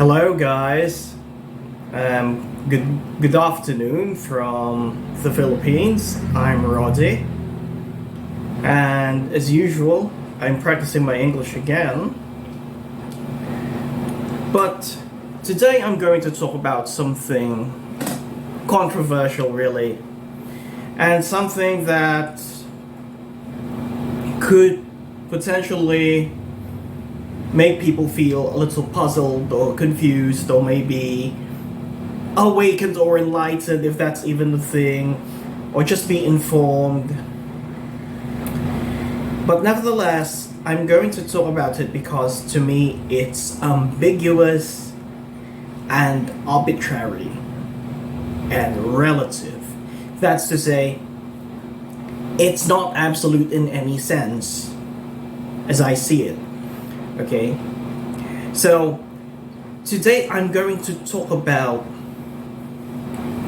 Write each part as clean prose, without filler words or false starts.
Hello, guys. Good afternoon from the Philippines. I'm Roddy, and as usual, I'm practicing my English again. But today I'm going to talk about something controversial, really, and something that could potentially make people feel a little puzzled or confused or maybe awakened or enlightened, if that's even the thing, or just be informed. But nevertheless, I'm going to talk about it because to me it's ambiguous and arbitrary and relative. That's to say, it's not absolute in any sense as I see it. Okay, so today I'm going to talk about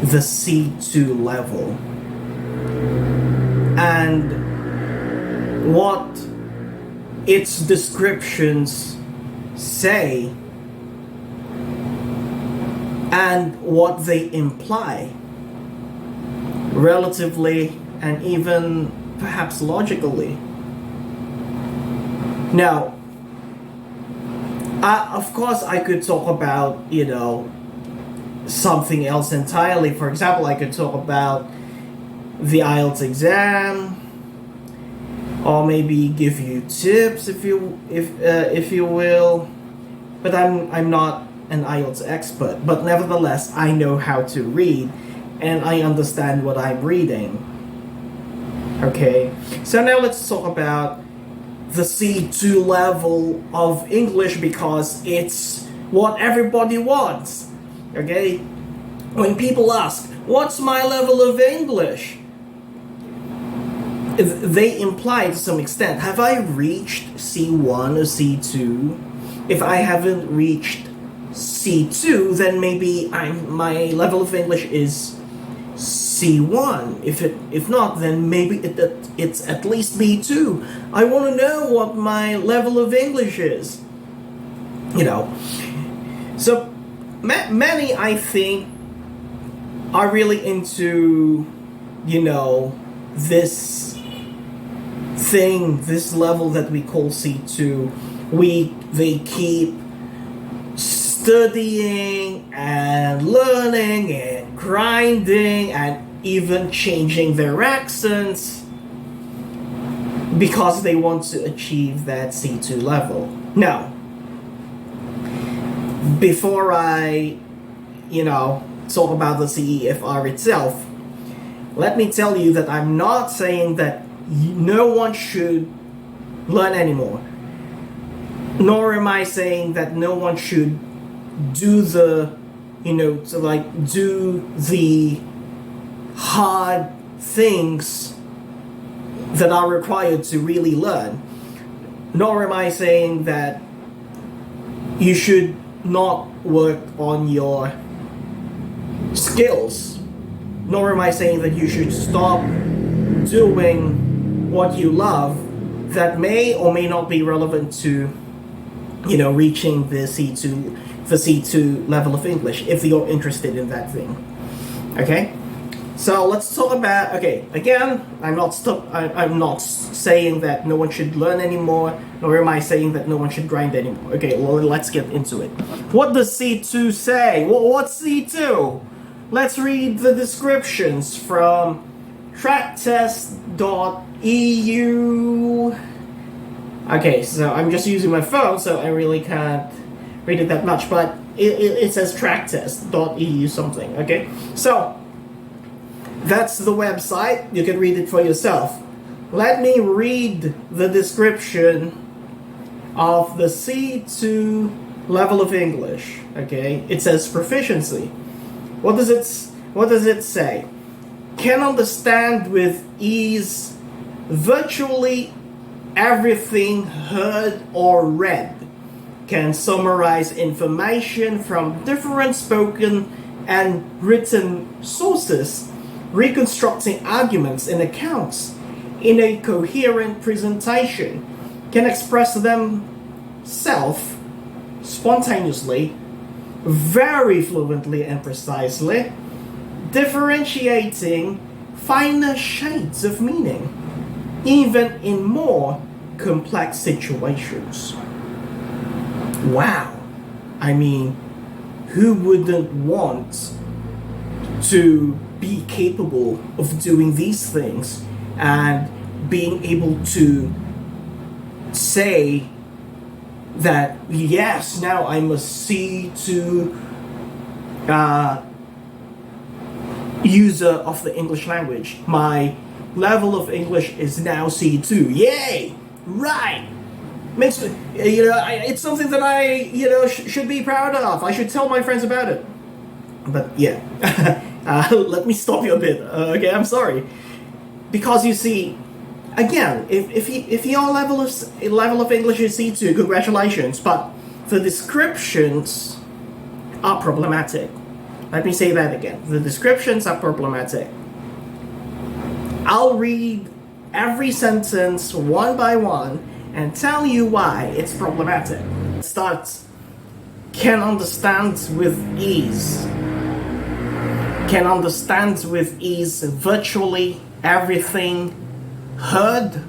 the C2 level and what its descriptions say and what they imply relatively and even perhaps logically. Now, of course, I could talk about, something else entirely. For example, I could talk about the IELTS exam, or maybe give you tips if you will. But I'm not an IELTS expert. But nevertheless, I know how to read, and I understand what I'm reading. Okay, so now let's talk about the C2 level of English because it's what everybody wants. Okay? When people ask, what's my level of English? They imply to some extent, have I reached C1 or C2? If I haven't reached C2, then maybe my level of English is C1. If not, then maybe it's at least B2. I want to know what my level of English is. So many, I think, are really into this thing, this level that we call C2. They keep studying and learning and grinding and even changing their accents because they want to achieve that C2 level. Now, before I, talk about the CEFR itself, let me tell you that I'm not saying that no one should learn anymore. Nor am I saying that no one should do the hard things that are required to really learn. Nor am I saying that you should not work on your skills. Nor am I saying that you should stop doing what you love that may or may not be relevant to reaching the C2 level of English if you're interested in that thing. Okay? So let's talk about, again, I'm not saying that no one should learn anymore, nor am I saying that no one should grind anymore. Okay, well, let's get into it. What does C2 say? Well, what's C2? Let's read the descriptions from tracktest.eu. Okay, so I'm just using my phone, so I really can't read it that much, but it says tracktest.eu something, okay? So, that's the website. You can read it for yourself. Let me read the description of the C2 level of English, okay? It says proficiency. What does it say? Can understand with ease virtually everything heard or read. Can summarize information from different spoken and written sources, reconstructing arguments and accounts in a coherent presentation. Can express themselves spontaneously very fluently and precisely, differentiating finer shades of meaning, even in more complex situations. Wow. I mean, who wouldn't want to be capable of doing these things and being able to say that, yes, now I'm a C2 user of the English language. My level of English is now C2. Yay! Right! Makes me, it's something that I, should be proud of. I should tell my friends about it. But yeah, let me stop you a bit. Okay, I'm sorry. Because you see, again, if your level of English is C2, congratulations. But the descriptions are problematic. Let me say that again. The descriptions are problematic. I'll read every sentence one by one and tell you why it's problematic. It starts, can understand with ease. Can understand with ease virtually everything heard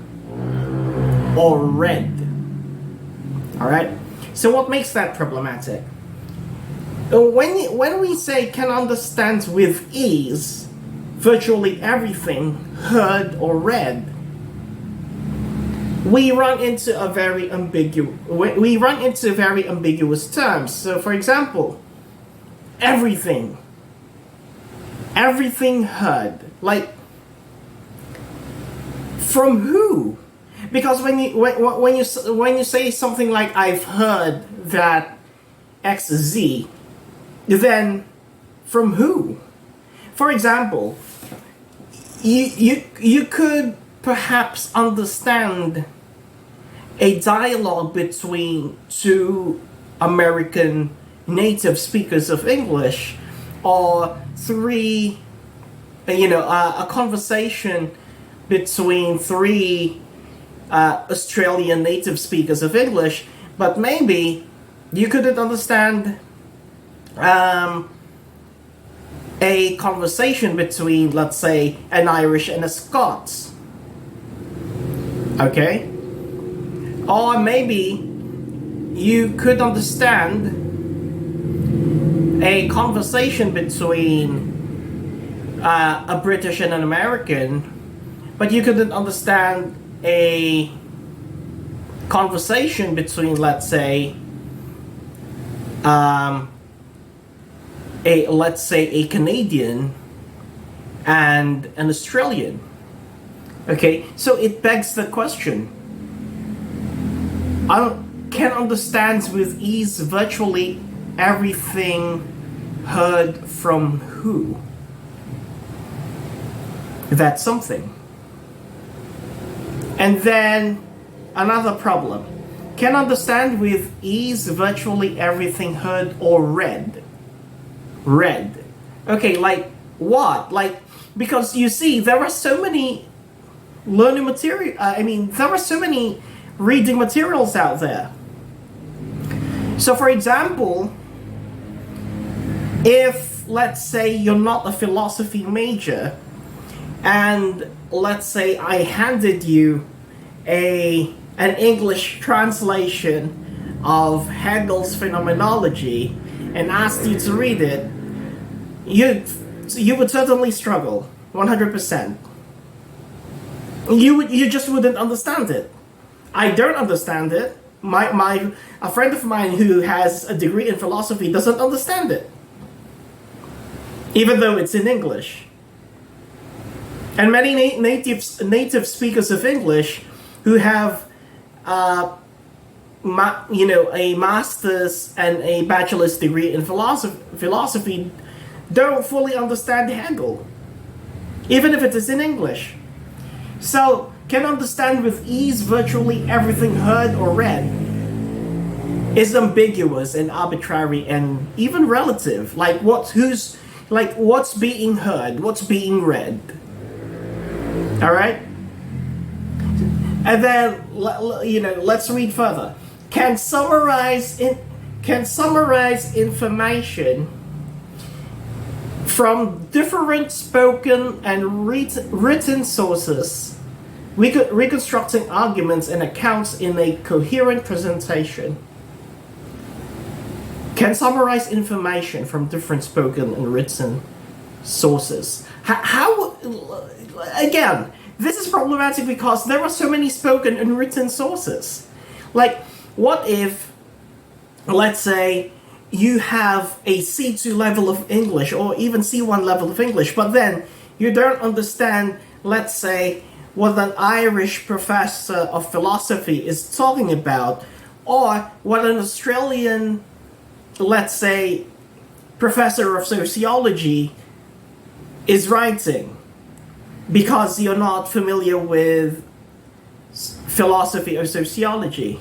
or read. Alright? So what makes that problematic? When we say can understand with ease virtually everything heard or read, we run into very ambiguous terms. So for example, everything heard, like, from who? Because when you say something like I've heard that XZ, then from who? For example, you could perhaps understand a dialogue between two American native speakers of English, or a conversation between three Australian native speakers of English, but maybe you couldn't understand a conversation between, let's say, an Irish and a Scots. Okay? Or maybe you could understand a conversation between a British and an American, but you couldn't understand a conversation between, let's say, a Canadian and an Australian. Okay, so it begs the question: can understand with ease virtually everything heard from who? That's something. And then another problem: can understand with ease virtually everything heard or read. Okay, like what? Like, because you see, there are so many learning material. There are so many reading materials out there. So, for example, if, let's say, you're not a philosophy major, and let's say I handed you an English translation of Hegel's Phenomenology and asked you to read it, you would certainly struggle, 100%. You just wouldn't understand it. I don't understand it. A friend of mine who has a degree in philosophy doesn't understand it, even though it's in English. And many native speakers of English who have a master's and a bachelor's degree in philosophy don't fully understand Hegel, even if it is in English. So, can understand with ease virtually everything heard or read is ambiguous and arbitrary and even relative. Like what's being heard, what's being read. All right? And then let's read further. Can summarize can summarize information from different spoken and written sources, reconstructing arguments and accounts in a coherent presentation. Can summarize information from different spoken and written sources. How again, this is problematic because there are so many spoken and written sources. Like, what if, let's say, you have a C2 level of English or even C1 level of English, but then you don't understand, let's say, what an Irish professor of philosophy is talking about, or what an Australian, let's say, professor of sociology is writing, because you're not familiar with philosophy or sociology.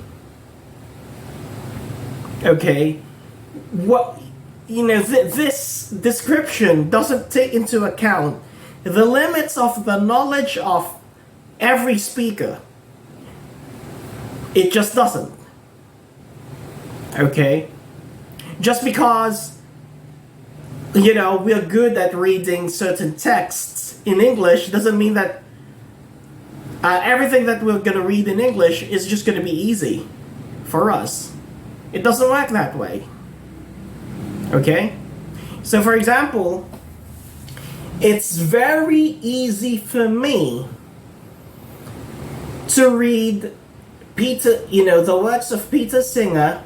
Okay, what this description doesn't take into account the limits of the knowledge of every speaker. It just doesn't. Okay, just because we're good at reading certain texts in English doesn't mean that everything that we're going to read in English is just going to be easy for us. It doesn't work that way. Okay? So, for example, it's very easy for me to read the works of Peter Singer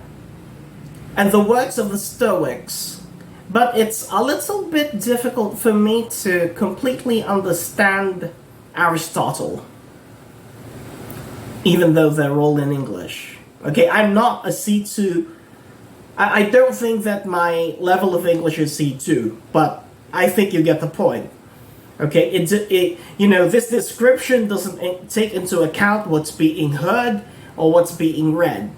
and the works of the Stoics, but it's a little bit difficult for me to completely understand Aristotle, even though they're all in English. Okay, I'm not a C2. I don't think that my level of English is C2, but I think you get the point. Okay, this description doesn't take into account what's being heard or what's being read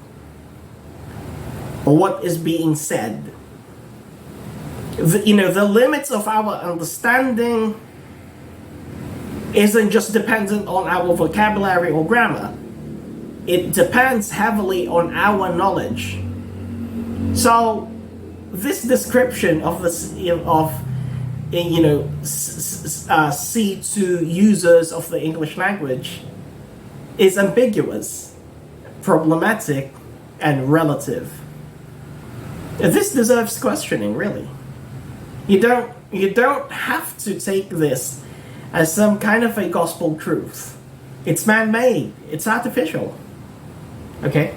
or what is being said. The limits of our understanding isn't just dependent on our vocabulary or grammar. It depends heavily on our knowledge. So, this description of C2 users of the English language is ambiguous, problematic, and relative. This deserves questioning, really. You don't have to take this as some kind of a gospel truth. It's man-made. It's artificial. Okay?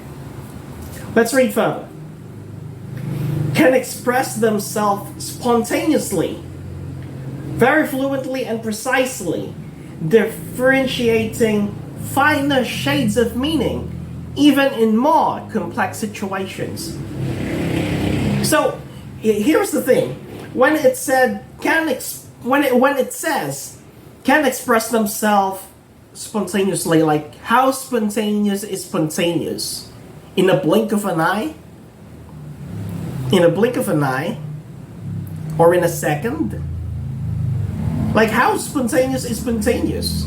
Let's read further. Can express themselves spontaneously, very fluently and precisely, differentiating finer shades of meaning, even in more complex situations. So, here's the thing. When it said when it says can express themselves spontaneously, like how spontaneous is spontaneous? In a blink of an eye? In a blink of an eye? Or in a second? Like how spontaneous is spontaneous?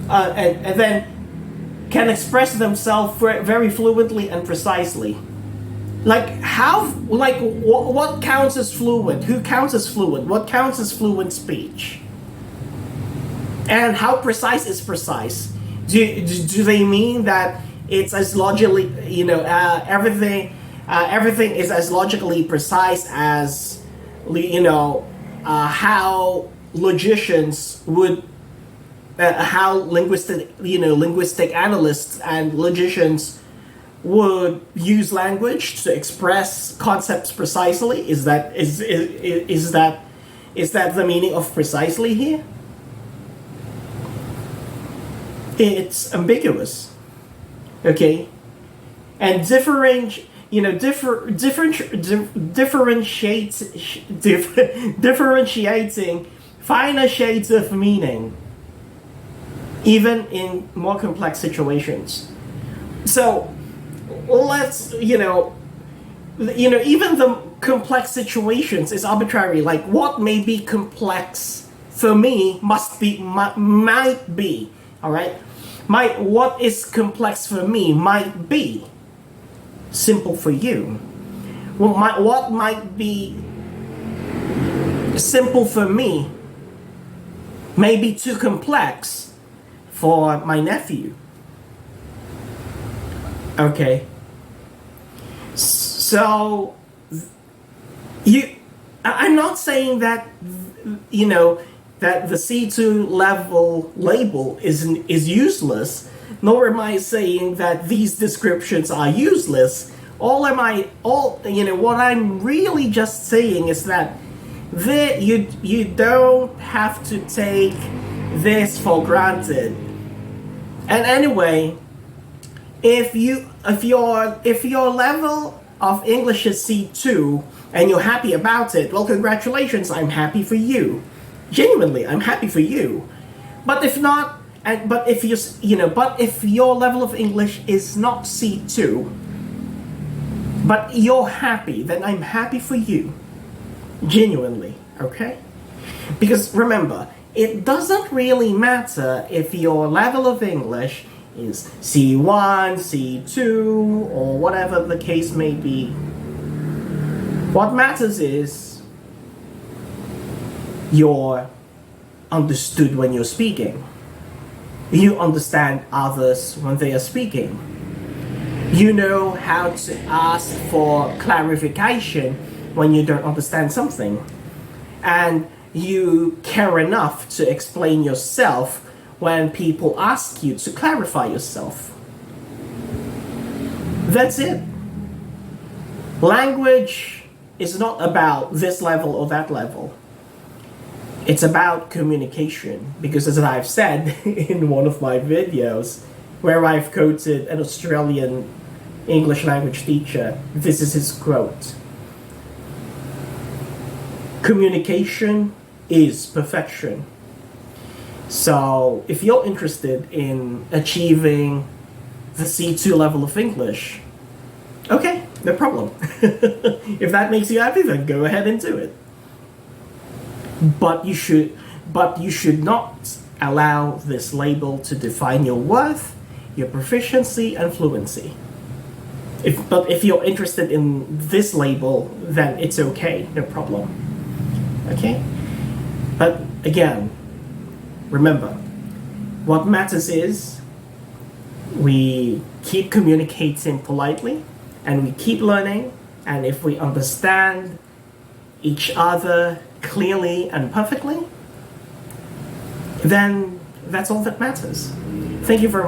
And then can express themselves very fluently and precisely. Like how, like what counts as fluent? Who counts as fluent? What counts as fluent speech? And how precise is precise? Do they mean that it's as logically, everything is as logically precise as, how logicians would, how linguistic analysts and logicians would use language to express concepts precisely? Is that the meaning of precisely here? It's ambiguous, okay, and differentiating finer shades of meaning, even in more complex situations. So let's even the complex situations is arbitrary. Like what may be complex for me might be. All right, what is complex for me might be simple for you. what might be simple for me may be too complex for my nephew. Okay. So I'm not saying that that the C2 level label is useless, nor am I saying that these descriptions are useless. What I'm really just saying is that you don't have to take this for granted. And anyway, if your level of English is C2 and you're happy about it, well, congratulations, I'm happy for you. Genuinely, I'm happy for you. But if not, but if your level of English is not C2, but you're happy, then I'm happy for you. Genuinely, okay? Because remember, it doesn't really matter if your level of English is C1, C2, or whatever the case may be. What matters is you're understood when you're speaking. You understand others when they are speaking. You know how to ask for clarification when you don't understand something. And you care enough to explain yourself when people ask you to clarify yourself. That's it. Language is not about this level or that level. It's about communication, because as I've said in one of my videos where I've quoted an Australian English language teacher, this is his quote: communication is perfection. So if you're interested in achieving the C2 level of English, okay, no problem. If that makes you happy, then go ahead and do it. But you should not allow this label to define your worth, your proficiency, and fluency. But if you're interested in this label, then it's okay, no problem. Okay? But again, remember, what matters is we keep communicating politely, and we keep learning, and if we understand each other clearly and perfectly, then that's all that matters. Thank you very much.